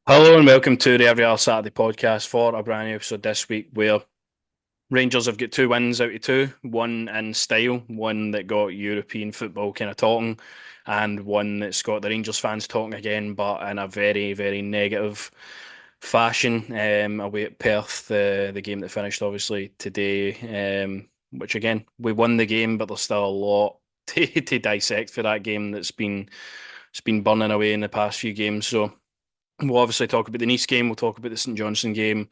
Hello and welcome to the Every Other Saturday podcast for a brand new episode this week where Rangers have got two wins out of two, one in style, one that got European football kind of talking, and one that's got the Rangers fans talking again, but in a very, very negative fashion. Away at Perth, the game that finished obviously today, which again, we won the game, but there's still a lot to dissect for that game it's been burning away in the past few games. So we'll obviously talk about the Nice game. We'll talk about the St Johnstone game,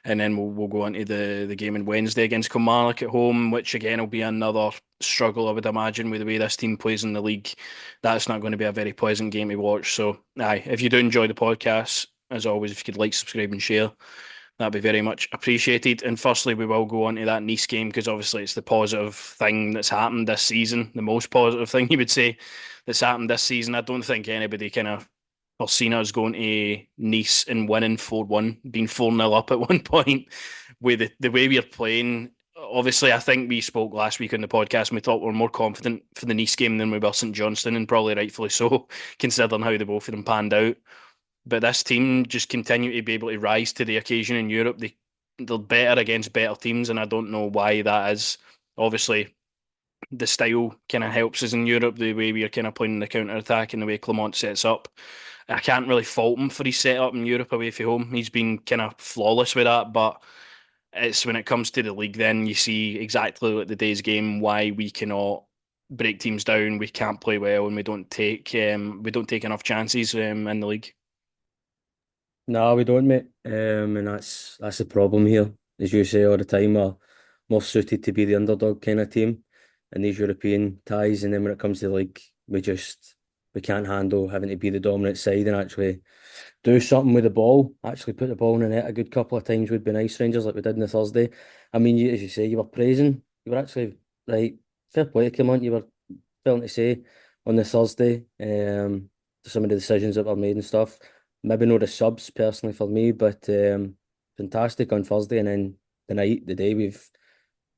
and then we'll go into the game on Wednesday against Kilmarnock at home, which again will be another struggle, I would imagine, with the way this team plays in the league. That's not going to be a very pleasant game to watch. So, aye, if you do enjoy the podcast, as always, if you could like, subscribe, and share, that'd be very much appreciated. And firstly, we will go on to that Nice game because obviously it's the positive thing that's happened this season, the most positive thing you would say that's happened this season. I don't think anybody kind of foreseen us going to Nice and winning 4-1, being 4-0 up at one point with the way we are playing. Obviously, I think we spoke last week on the podcast and we thought we were more confident for the Nice game than we were St Johnstone, and probably rightfully so, considering how the both of them panned out. But this team just continue to be able to rise to the occasion in Europe. They're better against better teams, and I don't know why that is. Obviously, the style kind of helps us in Europe, the way we are kind of playing the counter attack and the way Clement sets up. I can't really fault him for his setup in Europe away from home. He's been kind of flawless with that, but it's when it comes to the league, then you see exactly like the day's game why we cannot break teams down. We can't play well, and we don't take enough chances in the league. No, we don't, mate. And that's the problem here. As you say all the time, we're more suited to be the underdog kind of team in these European ties. And then when it comes to the league, we can't handle having to be the dominant side and actually do something with the ball. Actually put the ball in the net a good couple of times would be nice, Rangers, like we did on the Thursday. I mean, as you say, you were praising. You were actually right. Fair play to come on. You were failing to say on the Thursday. Some of the decisions that were made and stuff. Maybe not the subs personally for me, but fantastic on Thursday, and then the day we've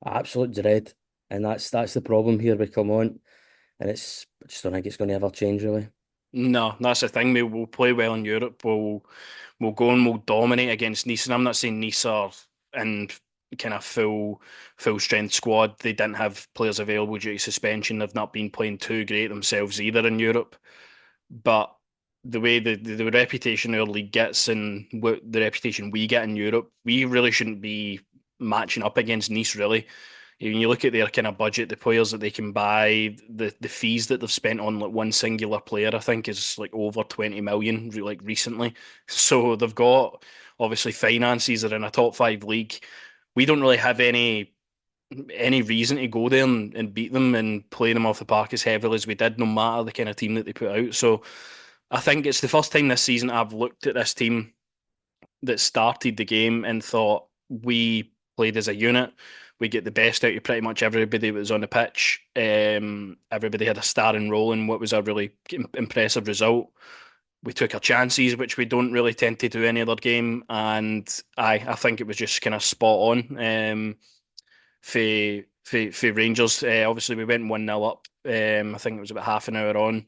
absolute dread, and that's the problem here. We come on, and I just don't think it's going to ever change really. No, that's the thing. We'll play well in Europe. We'll go and we'll dominate against Nice. And I'm not saying Nice are in kind of full strength squad. They didn't have players available due to suspension. They've not been playing too great themselves either in Europe. But the way the reputation our league gets and what the reputation we get in Europe, we really shouldn't be matching up against Nice really. When you look at their kind of budget, the players that they can buy, the fees that they've spent on like one singular player, I think is like over 20 million like recently. So they've got obviously finances. They're in a top five league. We don't really have any reason to go there and beat them and play them off the park as heavily as we did, no matter the kind of team that they put out. So I think it's the first time this season I've looked at this team that started the game and thought we played as a unit. We get the best out of pretty much everybody that was on the pitch. Everybody had a starring role in what was a really impressive result. We took our chances, which we don't really tend to do any other game, and I think it was just kind of spot on for Rangers. Obviously, we went 1-0 up. I think it was about half an hour on.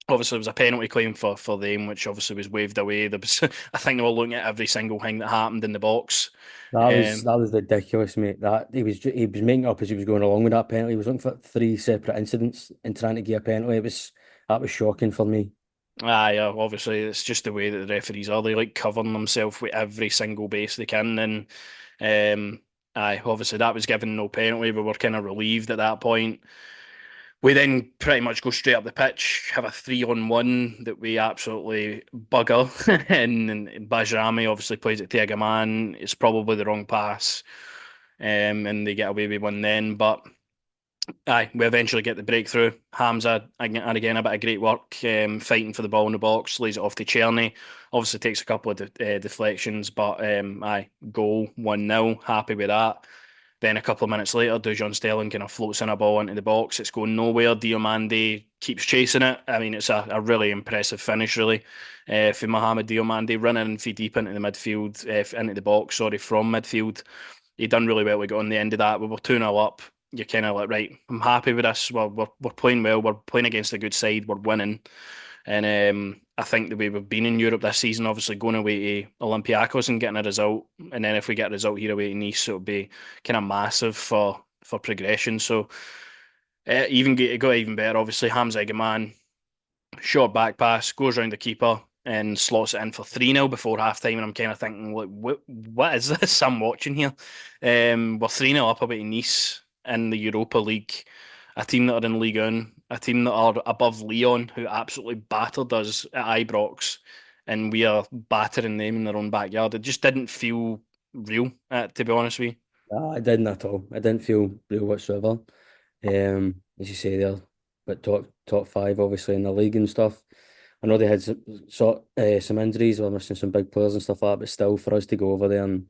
Obviously, there was a penalty claim for them, which obviously was waved away. There was, I think they were looking at every single thing that happened in the box. Um, That was ridiculous, mate. That he was making it up as he was going along with that penalty. He was looking for three separate incidents and trying to get a penalty. That was shocking for me. yeah, obviously, it's just the way that the referees are. They like covering themselves with every single base they can. And obviously, that was given no penalty. We were kind of relieved at that point. We then pretty much go straight up the pitch, have a 3-on-1 that we absolutely bugger. and Bajrami obviously plays it to a man. It's probably the wrong pass. And they get away with one then. But we eventually get the breakthrough. Hamza, again, a bit of great work, fighting for the ball in the box, lays it off to Czerny. Obviously takes a couple of deflections, but goal 1-0, happy with that. Then a couple of minutes later, Dujon Sterling kind of floats in a ball into the box. It's going nowhere. Diomande keeps chasing it. I mean, it's a really impressive finish, really, for Mohamed Diomande running feet deep into the midfield, into the box, sorry, from midfield. He done really well. We got on the end of that. We were 2-0 up. You're kind of like, right, I'm happy with this. We're playing well. We're playing against a good side. We're winning. And I think the way we've been in Europe this season, obviously going away to Olympiacos and getting a result, and then if we get a result here away to Nice, it'll be kind of massive for progression. So it got even better. Obviously, Hamza Egeman short back pass, goes round the keeper and slots it in for 3-0 before half time. And I'm kind of thinking, like, what is this I'm watching here? We're 3-0 up about Nice in the Europa League, a team that are in League One, a team that are above Lyon, who absolutely battered us at Ibrox, and we are battering them in their own backyard. It just didn't feel real, to be honest with you. No, I didn't at all. I didn't feel real whatsoever. As you say there, but top five obviously in the league and stuff. I know they had some injuries, or missing some big players and stuff like that, but still for us to go over there and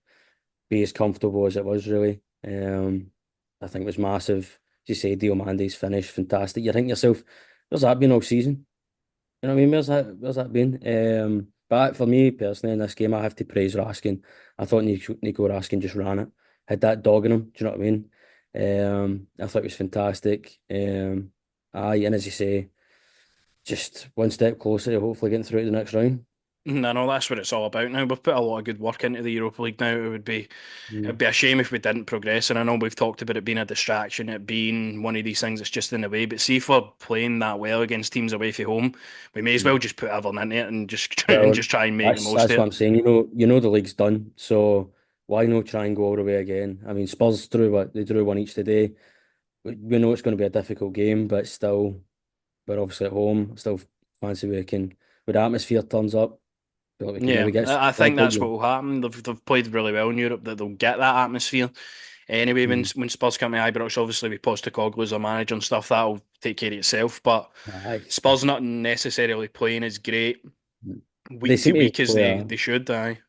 be as comfortable as it was really, I think it was massive. As you say, Diomande's finish, fantastic. You think yourself, where's that been all season? You know what I mean? Where's that been? But for me personally in this game, I have to praise Raskin. I thought Nico Raskin just ran it, had that dog in him. Do you know what I mean? I thought it was fantastic. Aye, and as you say, just one step closer to hopefully getting through to the next round. I know that's what it's all about now. We've put a lot of good work into the Europa League now. It'd Mm, be a shame if we didn't progress. And I know we've talked about it being a distraction, it being one of these things that's just in the way. But see if we're playing that well against teams away from home, we may as well mm. just put everything into it and just and Well, just try and make the that's most that's of what it. I'm saying. You know the league's done. So why not try and go all the way again? I mean, Spurs drew what they drew one each today. We know it's going to be a difficult game, but still, we're obviously at home. Still fancy we can, when the atmosphere turns up, feel like we could Yeah, maybe get I like think that's what will happen. They've played really well in Europe. That they'll get that atmosphere. Anyway, when mm, when Spurs come to Ibrox, obviously with Postecoglou as a manager and stuff, that'll take care of itself. But aye. Spurs not necessarily playing as great They week to seem to week as play they should. Aye.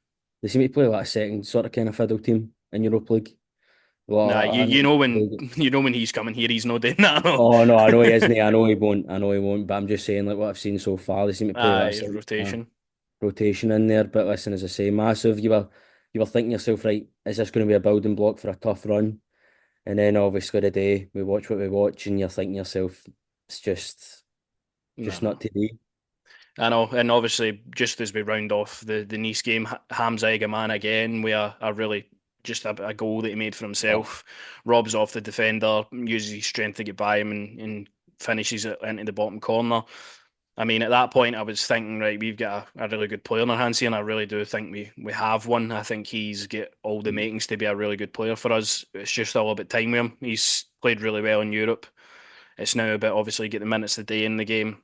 they seem to play like a second sort of kind of fiddle team in Europa League. Well, Nah, I know. you know when he's coming here, he's not doing that. No. Oh no, I know he isn't. I know he won't. I know he won't. But I'm just saying, like what I've seen so far, they seem to play like a Aye, second rotation. rotation in there. But listen, as I say, massive. You were thinking yourself, right? Is this going to be a building block for a tough run? And then obviously the day we watch what we watch, and you're thinking yourself, it's No, just no. not to be. I know, and obviously, just as we round off the Nice game, Hamza Egeman again, we are really just a goal that he made for Oh, himself. Robs off the defender, uses his strength to get by him, and finishes it into the bottom corner. I mean, at that point, I was thinking, right, we've got a really good player in our hands here, and I really do think we have one. I think he's got all the makings to be a really good player for us. It's just a little bit time with him. He's played really well in Europe. It's now about obviously get the minutes a day in the game.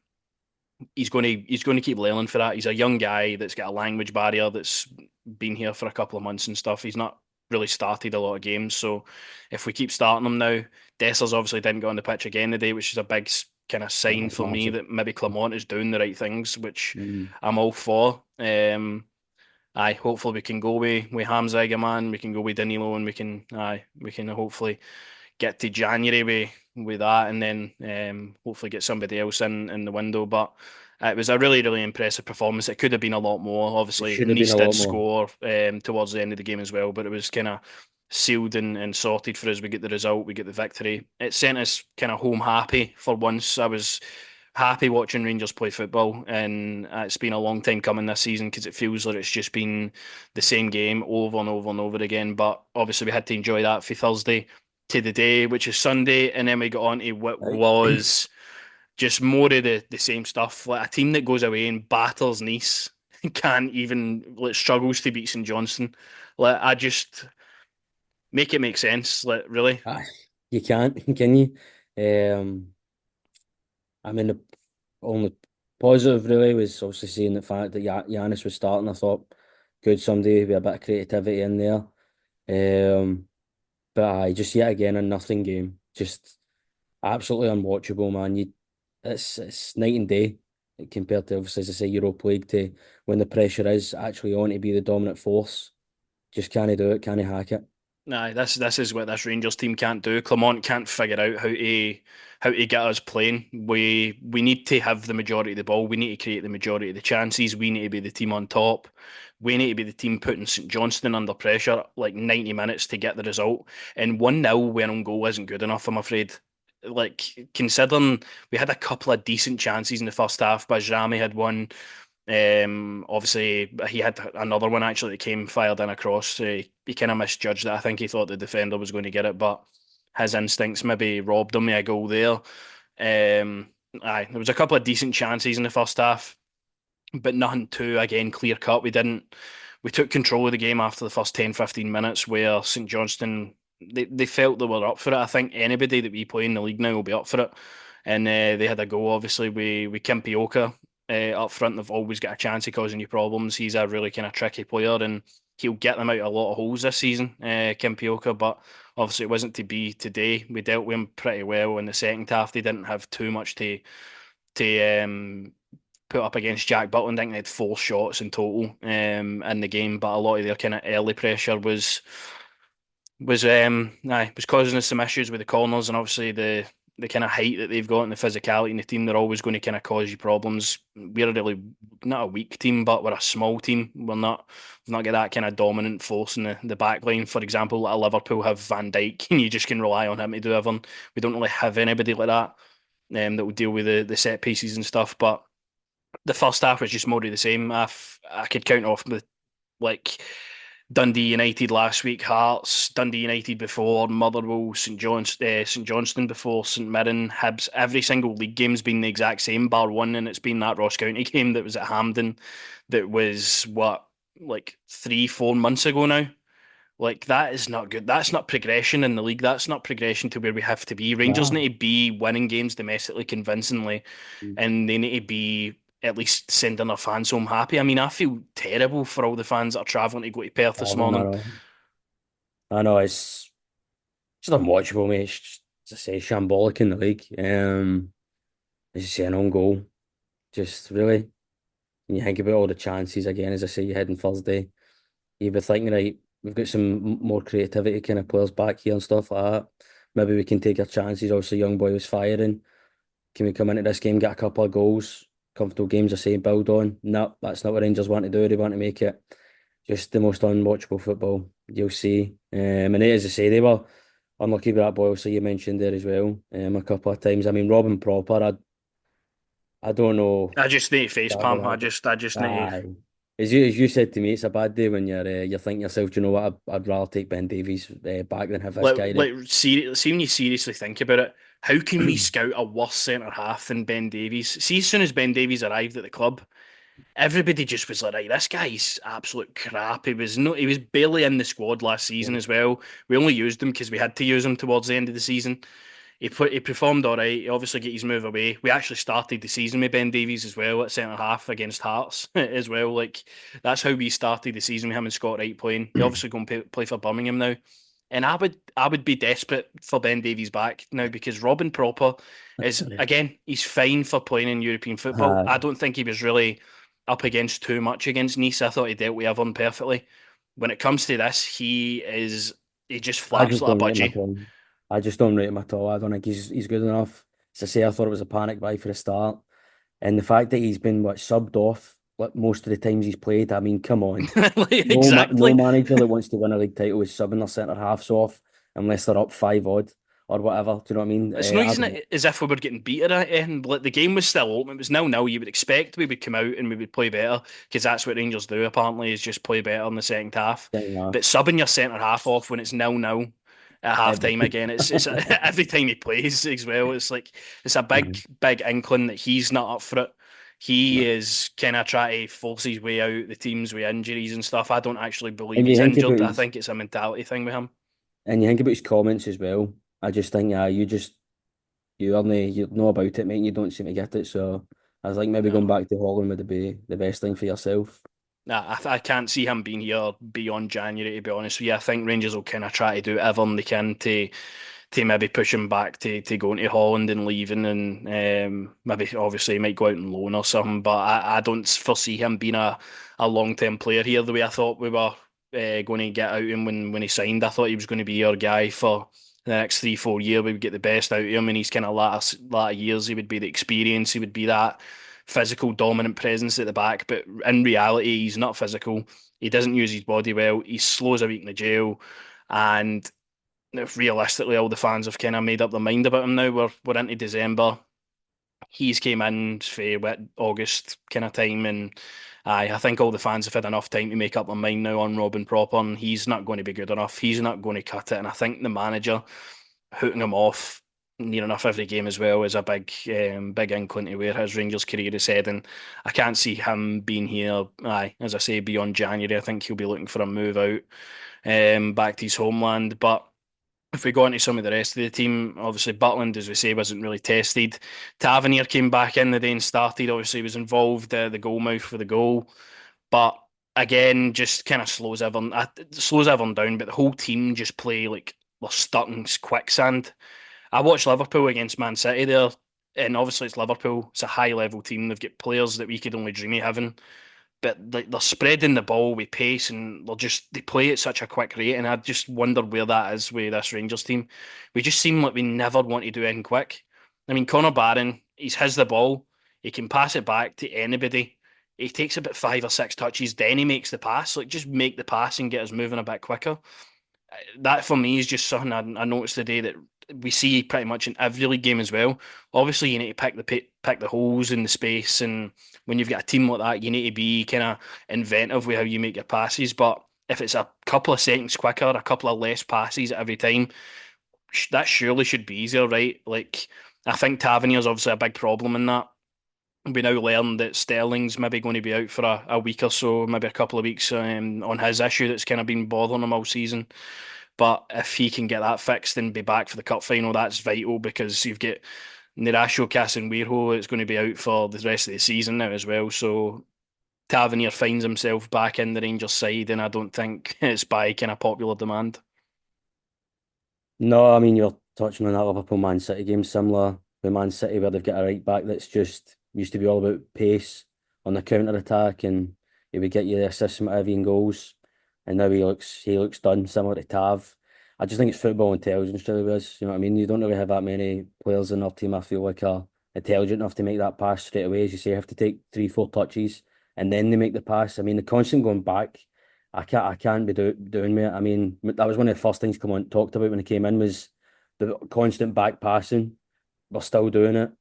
He's going to keep learning for that. He's a young guy that's got a language barrier that's been here for a couple of months and stuff. He's not really started a lot of games, so if we keep starting him now, Dessers obviously didn't go on the pitch again today, which is a big kind of sign that's for me massive. that maybe Clermont is doing the right things, which Mm. I'm all for. Aye, hopefully we can go with Hamza man, we can go with Danilo, and we can hopefully get to January with that, and then hopefully get somebody else in the window. But it was a really impressive performance. It could have been a lot more. It Obviously, should have been Nice a did lot more. score towards the end of the game as well, but it was kind of sealed and sorted for us. We get the result, we get the victory. It sent us kind of home happy for once. I was happy watching Rangers play football, and it's been a long time coming this season because it feels like it's just been the same game over and over and over again. But obviously, we had to enjoy that for Thursday to the day, which is Sunday, and then we got on to what Right. was just more of the same stuff. Like a team that goes away and batters Nice can't even like struggles to beat St Johnstone. Like I just make it make sense. Like really, Ah, you can't, can you? I mean, the only positive really was obviously seeing the fact that Giannis was starting. I thought, good someday with a bit of creativity in there. Um, but I just yet again a nothing game, just absolutely unwatchable, man. It's night and day compared to obviously as I say Europa League to when the pressure is actually on to be the dominant force. Just can't do it, can't hack it. nah, this is what this Rangers team can't do. Clermont can't figure out how to get us playing. We need to have the majority of the ball. We need to create the majority of the chances. We need to be the team on top. We need to be the team putting St Johnstone under pressure like 90 minutes to get the result. And 1-0 winning goal isn't good enough, I'm afraid. Like considering we had a couple of decent chances in the first half, Bajrami had one, Obviously, he had another one actually that came fired in across. He kind of misjudged it. I think he thought the defender was going to get it, but his instincts maybe robbed him of a goal there. There was a couple of decent chances in the first half, but nothing too, again, clear cut. We took control of the game after the first 10, 15 minutes where St Johnstone, they felt they were up for it. I think anybody that we play in the league now will be up for it. And they had a go, obviously, with Kimpioka up front. They've always got a chance of causing you problems. He's a really kind of tricky player and he'll get them out of a lot of holes this season, Kimpioka. But obviously, it wasn't to be today. We dealt with him pretty well in the second half. They didn't have too much to put up against Jack Butland. I think they had 4 shots in total in the game, but a lot of their kind of early pressure was causing us some issues with the corners, and obviously the kind of height that they've got and the physicality in the team, they're always going to kind of cause you problems. We're really not a weak team, but we're a small team. We've not got that kind of dominant force in the back line. For example, like Liverpool have Van Dijk, and you just can rely on him to do everything. We don't really have anybody like that that will deal with the set pieces and stuff. But the first half was just more of the same. I could count off with like Dundee United last week, Hearts, Dundee United before, Motherwell, St Johnstone before, St Mirren, Hibs. Every single league game's been the exact same, bar one, and it's been that Ross County game that was at Hampden, that was what, like 3, 4 months ago now. Like that is not good. That's not progression in the league. That's not progression to where we have to be. Rangers Nah. need to be winning games domestically convincingly, and they need to be at least sending their fans home happy. I mean, I feel terrible for all the fans that are travelling to go to Perth this Oh, morning. I know it's just unwatchable, mate. It's just, as I say, shambolic in the league. As you say, an own goal. Just really, when you think about all the chances again, as I say, you head on Thursday, you'd be thinking, right, we've got some more creativity kind of players back here and stuff like that. Maybe we can take our chances. Obviously, young boy was firing. Can we come into this game, get a couple of goals? Comfortable games, I say, build on. No, that's not what Rangers want to do. They want to make it just the most unwatchable football you'll see. And as I say, they were unlucky with that boy. So you mentioned there as well, a couple of times. I mean, Robin Proper, I don't know. I just need to face That palm. would I just need to. aye. As you said to me, it's a bad day when you're thinking to yourself, do you know what? I'd rather take Ben Davies back than have this guy. See when you seriously think about it, how can we scout a worse centre half than Ben Davies? See, as soon as Ben Davies arrived at the club, everybody just was like, right, this guy's absolute crap. He was barely in the squad last season as well. We only used him because we had to use him towards the end of the season. He performed all right. He obviously got his move away. We actually started the season with Ben Davies as well at centre half against Hearts as well. Like that's how we started the season with him and Scott Wright playing. He obviously going to play for Birmingham now, and I would be desperate for Ben Davies back now because Robin Proper is, again, he's fine for playing in European football. I Aye. don't think he was really up against too much against Nice. I thought he dealt with everyone perfectly. When it comes to this, he just I flaps just like a don't rate him at budgie. all. I just don't rate him at all. I don't think he's good enough. As I say, I thought it was a panic buy for the start. And the fact that he's been subbed off like most of the times he's played, I mean, come on. No Exactly. manager that wants to win a league title is subbing their centre halves off unless they're up 5 odd or whatever. Do you know what I mean? It's not I using don't know. it as if we were getting beaten at it, and like the game was still open. It was 0-0. You would expect we would come out and we would play better because that's what Rangers do. Apparently, is just play better in the second half. Second But half. subbing your centre half off when it's 0-0 at half Every- time again, it's every time he plays as well. It's like it's a big inkling that he's not up for it. He No. is kind of trying to force his way out the teams with injuries and stuff. I don't actually believe And you he's think about injured. I his think it's a mentality thing with him. and you think about his comments as well. I just think, you know about it, mate, and you don't seem to get it. So I was like, maybe No. going back to Holland would be the best thing for yourself. Nah, I can't see him being here beyond January, to be honest with you. I think Rangers will kind of try to do everything they can to maybe push him back to going to Holland and leaving, and maybe obviously he might go out on loan or something. But I don't foresee him being a long term player here the way I thought we were going to get out of him when he signed. I thought he was going to be our guy for the next 3 4 years. We would get the best out of him, and he's kind of latter years. He would be the experience. He would be that physical dominant presence at the back. But in reality, he's not physical. He doesn't use his body well. He's slow as a week in the jail, and if realistically all the fans have kind of made up their mind about him now. We're into December. He's came in for August kind of time, and I think all the fans have had enough time to make up their mind now on Robin Proper, and he's not going to be good enough. He's not going to cut it, and I think the manager hooting him off near enough every game as well is a big inkling to where his Rangers career is heading. I can't see him being here. Aye, as I say, beyond January, I think he'll be looking for a move out, back to his homeland, but. If we go into some of the rest of the team, obviously Butland, as we say, wasn't really tested. Tavernier came back in the day and started. Obviously, he was involved, the goal mouth for the goal, but again, just kind of slows everyone down. But the whole team just play like they're stuck in quicksand. I watched Liverpool against Man City there, and obviously it's Liverpool. It's a high level team. They've got players that we could only dream of having, but like they're spreading the ball with pace and they play at such a quick rate, and I just wonder where that is with this Rangers team. We just seem like we never want to do anything quick. I mean, Connor Barron, he's has the ball, he can pass it back to anybody. He takes about 5 or 6 touches, then he makes the pass. Like just make the pass and get us moving a bit quicker. That for me is just something I noticed today that we see pretty much in every league game as well. Obviously, you need to pick the holes in the space, and when you've got a team like that, you need to be kind of inventive with how you make your passes. But if it's a couple of seconds quicker, a couple of less passes every time, that surely should be easier, right? Like I think Tavernier's obviously a big problem in that. We now learn that Sterling's maybe going to be out for a week or so, maybe a couple of weeks, on his issue that's kind of been bothering him all season. But if he can get that fixed and be back for the cup final, that's vital because you've got Nirasho Casemiro it's going to be out for the rest of the season now as well. So Tavernier finds himself back in the Rangers side, and I don't think it's by kind of popular demand. No, I mean you're touching on that Liverpool Man City game, similar with Man City where they've got a right back that's just used to be all about pace on the counter attack and he would get you the assists and whatever and goals. And now he looks done, similar to Tav. I just think it's football intelligence really was. You know what I mean? You don't really have that many players in our team, I feel like are intelligent enough to make that pass straight away. As you say, you have to take 3, 4 touches and then they make the pass. I mean the constant going back. I can't be doing mate. I mean, that was one of the first things come on talked about when he came in was the constant back passing. We're still doing it.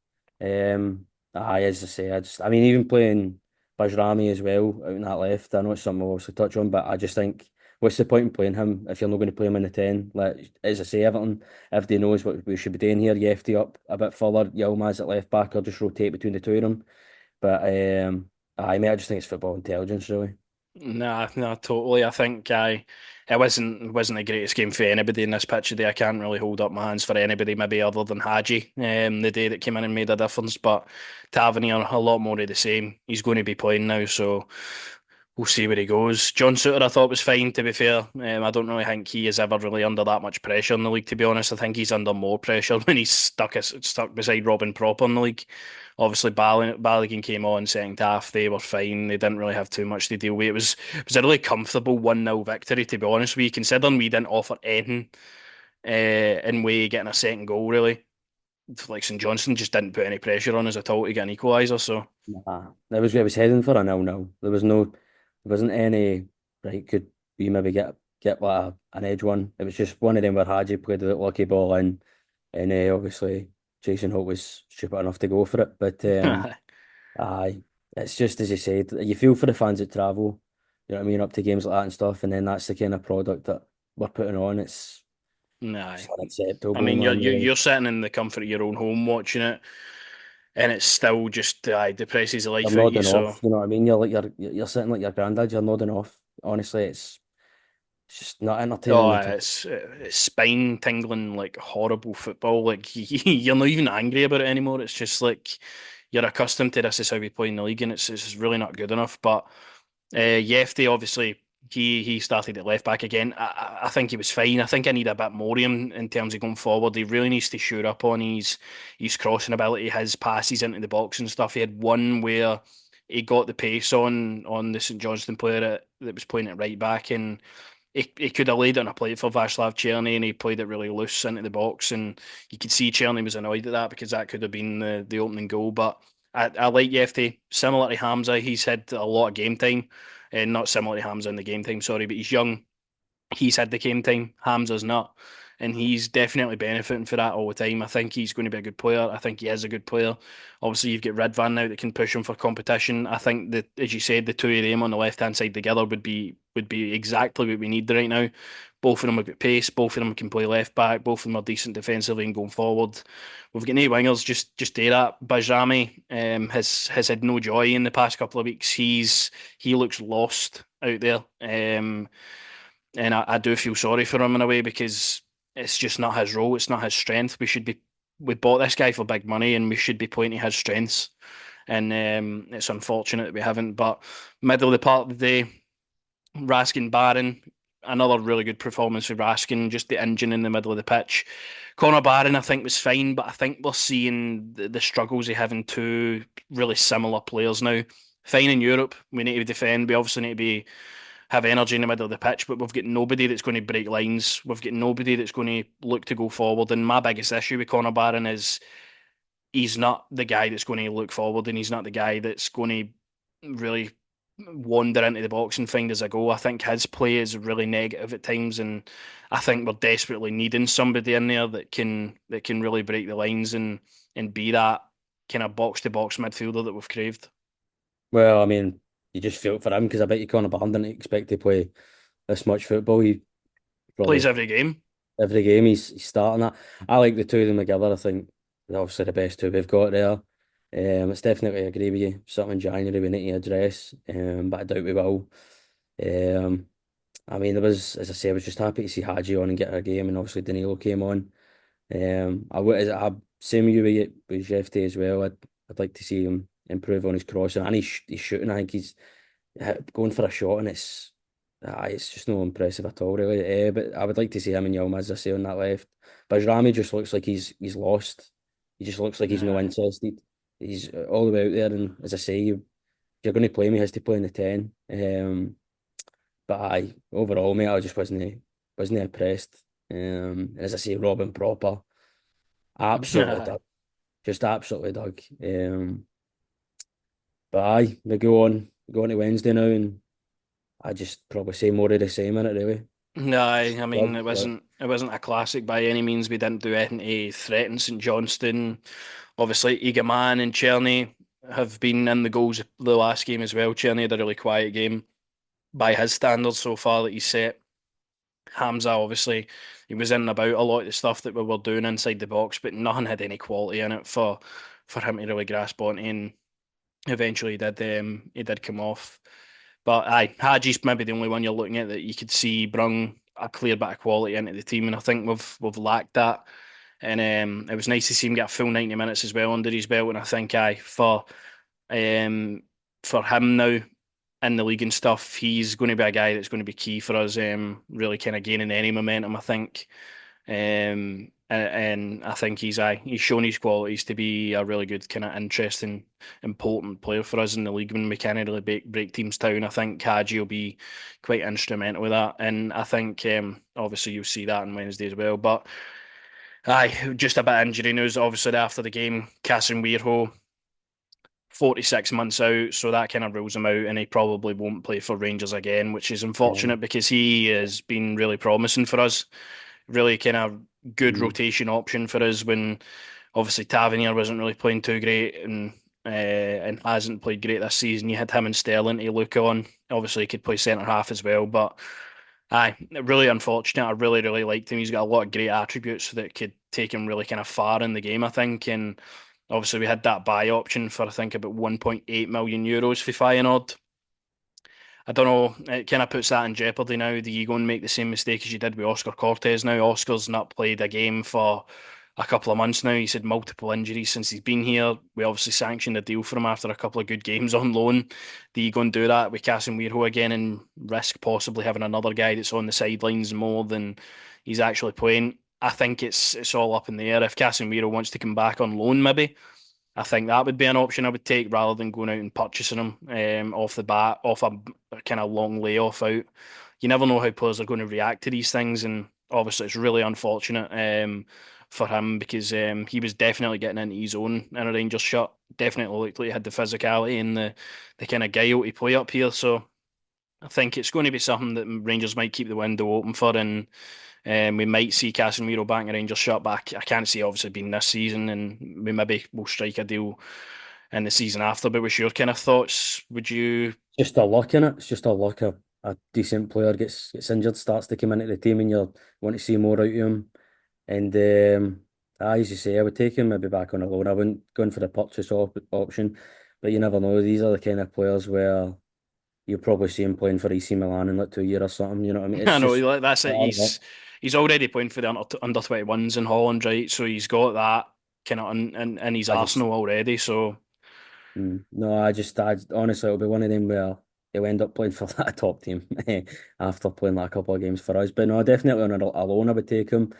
As I say, I mean, even playing Bajrami as well out in that left. I know it's something we'll obviously touch on, but I just think what's the point in playing him if you're not going to play him in the 10? Like as I say, Everton, if they knows what we should be doing here, Yefty up a bit further, Yilmaz at left back, or just rotate between the two of them. But I just think it's football intelligence really. Nah, no, totally. I think it wasn't the greatest game for anybody in this pitch today. I can't really hold up my hands for anybody, maybe other than Hadji, the day that came in and made a difference. But Tavernier, a lot more of the same. He's going to be playing now, so we'll see where he goes. John Souttar, I thought was fine. To be fair, I don't really think he is ever really under that much pressure in the league. To be honest, I think he's under more pressure when he's stuck beside Robin Proper in the league. Obviously, Balogun came on second half. They were fine. They didn't really have too much to deal with. It was a really comfortable 1-0 victory, to be honest with you, considering we didn't offer anything in way of getting a second goal, really. Like St Johnstone just didn't put any pressure on us at all to get an equaliser. So, Nah, it was heading for a 0-0. There wasn't any right. Could we maybe get like an edge one? It was just one of them where Hadji played the lucky ball in, and obviously Jason Holt was stupid enough to go for it. But aye, it's just as you said, you feel for the fans that travel. You know what I mean, up to games like that and stuff, and then that's the kind of product that we're putting on. It's nah. just I unacceptable, mean, you're man. you're Really. you're sitting in the comfort of your own home watching it, and it's still just depresses the You're life out of you. nodding So, off. You know what I mean? You're sitting like your granddad. You're nodding off. Honestly, it's just not entertaining oh, at all. it's spine tingling, like horrible football. Like you're not even angry about it anymore. It's just like you're accustomed to this is how we play in the league, and it's really not good enough. But Yefty, obviously, he started at left back again. I think he was fine. I think I need a bit more of him in terms of going forward. He really needs to shore up on his crossing ability, his passes into the box and stuff. He had one where he got the pace on the St Johnstone player that was playing it right back, and he could have laid it on a plate for Václav Černý, and he played it really loose into the box, and you could see Černý was annoyed at that because that could have been the opening goal. But I like Yefty, similar to Hamza. He's had a lot of game time, and not similar to Hamza in the game time. Sorry, but he's young. He's had the game time. Hamza's not. and he's definitely benefiting for that all the time. I think he's going to be a good player. I think he is a good player. Obviously, you've got Ridvan now that can push him for competition. I think that, as you said, the two of them on the left hand side together would be exactly what we need right now. Both of them have got pace. Both of them can play left back. Both of them are decent defensively and going forward. We've got no wingers. Just do that. Bajrami has had no joy in the past couple of weeks. He looks lost out there. And I do feel sorry for him in a way because it's just not his role. It's not his strength. We bought this guy for big money, and we should be playing to his strengths. And it's unfortunate that we haven't. But middle of the part of the day, Raskin Barron, another really good performance for Raskin. Just the engine in the middle of the pitch. Connor Barron, I think, was fine, but I think we're seeing the struggles of having two really similar players now. Fine in Europe, we need to defend. We obviously need to be have energy in the middle of the pitch, but we've got nobody that's going to break lines. We've got nobody that's going to look to go forward. And my biggest issue with Connor Barron is he's not the guy that's going to look forward, and he's not the guy that's going to really wander into the box and find us a goal. I think his play is really negative at times, and I think we're desperately needing somebody in there that can really break the lines and be that kind of box to box midfielder that we've craved. Well, I mean, you just feel it for him because I bet you Conor Barron didn't expect to play this much football. He Plays probably every game. every game he's starting that. I like the two of them together. I think they're obviously the best two we've got there. It's definitely agree with you. Something in January we need to address, but I doubt we will. Um, I mean, there was, as I say, I was just happy to see Hadji on and get a game, and obviously Danilo came on. I same with you with Jefte as well. I'd like to see him improve on his crossing and he's shooting. I think he's going for a shot, and it's just not impressive at all, really. But I would like to see him and Yilmaz, as I say, on that left. But Rami just looks like he's lost. He just looks like he's no Aye. interested. He's all the way out there, and as I say, if you're going to play him, he has to play in the 10. But overall, mate, I just wasn't impressed. And as I say, Robin proper, absolutely Aye. dug, just absolutely dug. But we go on to Wednesday now, and I just probably say more of the same in it, really. No, I mean Dug, it but wasn't a classic by any means. We didn't do anything to threaten St Johnstone. Obviously, Egaman and Cherny have been in the goals the last game as well. Cherny had a really quiet game by his standards so far that he's set. Hamza, obviously, he was in and about a lot of the stuff that we were doing inside the box, but nothing had any quality in it for him to really grasp on. And eventually, he did come off. But aye, Haji's maybe the only one you're looking at that you could see brung a clear bit of quality into the team, and I think we've lacked that. And it was nice to see him get a full 90 minutes as well under his belt. And I think aye um, for him now in the league and stuff, he's going to be a guy that's going to be key for us. Really kind of gaining any momentum, I think. And I think he's shown his qualities to be a really good kind of interesting, important player for us in the league when we can't really break teams down. I think Kaji will be quite instrumental with that, and I think obviously you'll see that on Wednesday as well. But aye, just a bit of injury news. Obviously after the game, Cason Weirho 46 months out, so that kind of rules him out, and he probably won't play for Rangers again, which is yeah. unfortunate because he has been really promising for us. Really kind of good Mm. rotation option for us when obviously Tavernier wasn't really playing too great and hasn't played great this season. You had him and Sterling to look on. Obviously, he could play centre half as well, but aye, really unfortunate. I really, really liked him. He's got a lot of great attributes that could take him really kind of far in the game, I think. And obviously, we had that buy option for I think about 1.8 million euros for Feyenoord. I don't know. It kind of puts that in jeopardy now. Do you go and make the same mistake as you did with Oscar Cortez now? Oscar's not played a game for a couple of months now. He's had multiple injuries since he's been here. We obviously sanctioned a deal for him after a couple of good games on loan. Do you go and do that with Casemiro again and risk possibly having another guy that's on the sidelines more than he's actually playing? I think it's all up in the air. If Casemiro wants to come back on loan, maybe. I think that would be an option I would take rather than going out and purchasing him off the bat, off a kind of long layoff out. You never know how players are going to react to these things, and obviously it's really unfortunate for him because he was definitely getting into his own in a Rangers shirt. Definitely looked like he had the physicality and the kind of guile to play up here. So I think it's going to be something that Rangers might keep the window open for, and we might see Casemiro back in Rangers shirt back. I can't see obviously being this season, and we maybe will strike a deal in the season after. But what's your kind of thoughts? Would you? Just a luck in it. It's just a luck. A decent player gets injured, starts to come into the team, and you want to see more out of him. And as you say, I would take him maybe back on a loan. I wouldn't go in for the purchase option, but you never know. These are the kind of players where you'll probably see him playing for AC Milan in like 2 years or something. You know what I mean? It's I know just that's it. hard luck. He's already playing for the under 21s in Holland, right? So he's got that kind of in his I just arsenal already. So no, I honestly, it'll be one of them where he'll end up playing for that top team after playing like a couple of games for us. But no, definitely on a loan, I would take him.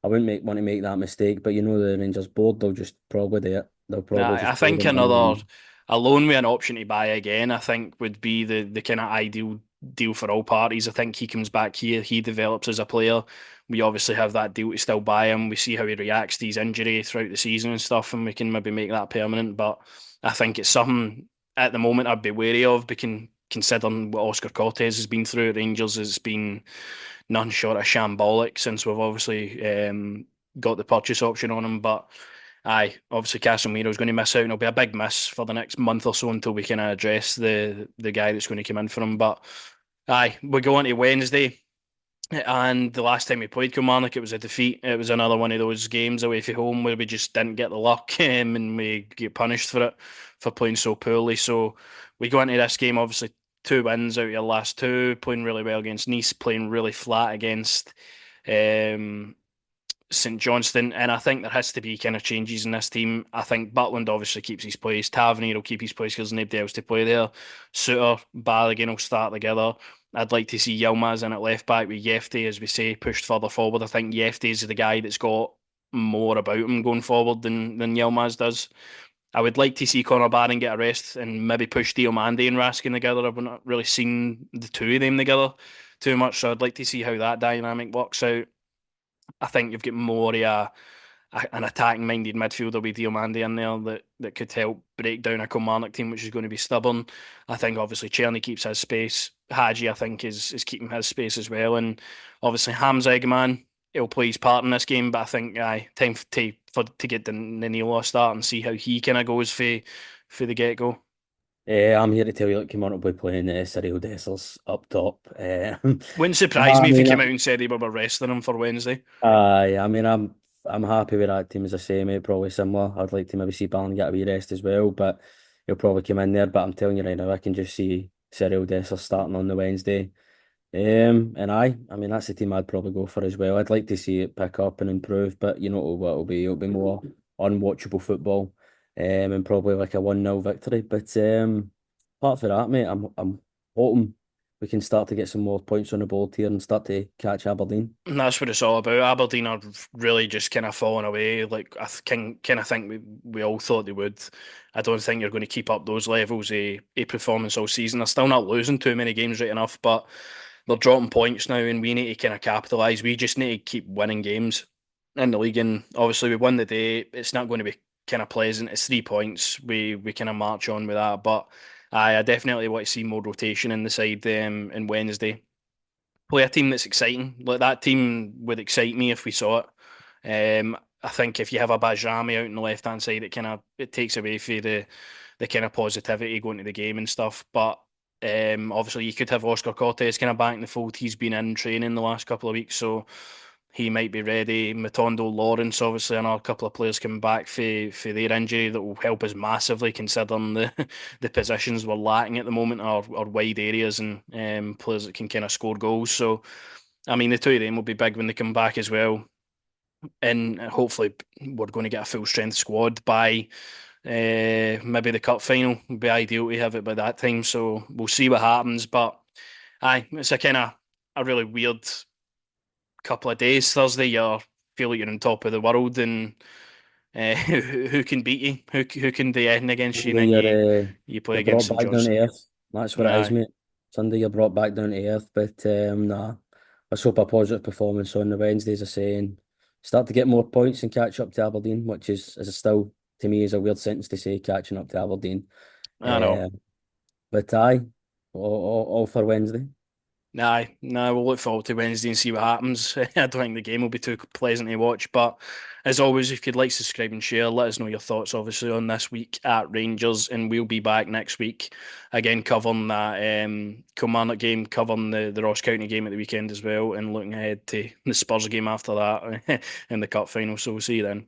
I wouldn't want to make that mistake, but you know the Rangers board, they'll just probably do it. They'll probably I just pay think the money. another a loan with an option to buy again, I think would be the kind of ideal deal for all parties. I think he comes back here, he develops as a player. We obviously have that deal to still buy him. We see how he reacts to his injury throughout the season and stuff, and we can maybe make that permanent. But I think it's something at the moment I'd be wary of, because considering what Oscar Cortez has been through at Rangers, has been none short of shambolic since we've obviously got the purchase option on him. But aye, obviously Casemiro's going to miss out, and it'll be a big miss for the next month or so until we can address the guy that's going to come in for him. But aye, we go on to Wednesday. And the last time we played Kilmarnock, it was a defeat. It was another one of those games away from home where we just didn't get the luck, and we get punished for it for playing so poorly. So we go into this game, obviously two wins out of your last two, playing really well against Nice, playing really flat against um, St Johnstone, and I think there has to be kind of changes in this team. I think Butland obviously keeps his place. Tavernier will keep his place because there's nobody else to play there. Suter, Balogun will start together. I'd like to see Yilmaz in at left back with Yefte, as we say, pushed further forward. I think Yefte is the guy that's got more about him going forward than Yilmaz does. I would like to see Conor Barron get a rest and maybe push Diomande and Raskin together. I've not really seen the two of them together too much, so I'd like to see how that dynamic works out. I think you've got more an attacking minded midfielder with Diomande in there that could help break down a Kilmarnock team which is going to be stubborn. I think obviously Czerny keeps his space. Hadji I think is keeping his space as well, and obviously Hamza Eggman, he'll play his part in this game. But I think time to get the Danilo a start and see how he kind of goes for the get go. I'm here to tell you, look, Kilmarnock will be playing Cyril Dessers up top. Wouldn't surprise I me if he mean, came out and said he were resting him for Wednesday. I mean, I'm happy with that team as I say, mate. Probably similar. I'd like to maybe see Ballon get a wee rest as well, but he'll probably come in there. But I'm telling you right now, I can just see Cyril Dessers starting on the Wednesday. And I mean that's the team I'd probably go for as well. I'd like to see it pick up and improve, but you know what it'll be? It'll be more unwatchable football, and probably like a 1-0 victory. But apart from that, mate, I'm hoping we can start to get some more points on the board here and start to catch Aberdeen. And that's what it's all about. Aberdeen are really just kind of falling away. Like I can kind of think we all thought they would. I don't think you're going to keep up those levels of performance all season. They're still not losing too many games right enough, but they're dropping points now, and we need to kind of capitalise. We just need to keep winning games in the league, and obviously we won the day. It's not going to be kind of pleasant. It's 3 points. We kind of march on with that, but I definitely want to see more rotation in the side in Wednesday. Play a team that's exciting. Like that team would excite me if we saw it. I think if you have a Bajrami out on the left hand side, it takes away from the kind of positivity going to the game and stuff. But obviously you could have Oscar Cortez kind of back in the fold. He's been in training the last couple of weeks, so he might be ready. Matondo, Lawrence, obviously, and a couple of players coming back for their injury that will help us massively, considering the positions we're lacking at the moment are wide areas and players that can kind of score goals. So, I mean, the two of them will be big when they come back as well. And hopefully, we're going to get a full strength squad by maybe the cup final. Would be ideal to have it by that time. So, we'll see what happens. But, aye, it's a kind of a really weird couple of days. Thursday, you feel like you're on top of the world, and who can beat you? Who can do anything against you? And Sunday then you play you're against brought St back down to Johnstone. earth. That's what it is, Aye, mate. Sunday you're brought back down to earth. But nah, let's hope a positive performance on the Wednesday, as I say, and start to get more points and catch up to Aberdeen, which is still to me is a weird sentence to say, catching up to Aberdeen. I know. Uh, but aye. all for Wednesday. Nah, we'll look forward to Wednesday and see what happens. I don't think the game will be too pleasant to watch, but as always, if you'd like, subscribe and share, let us know your thoughts, obviously, on this week at Rangers, and we'll be back next week again covering that Kilmarnock game, covering the Ross County game at the weekend as well, and looking ahead to the Spurs game after that in the cup final. So we'll see you then.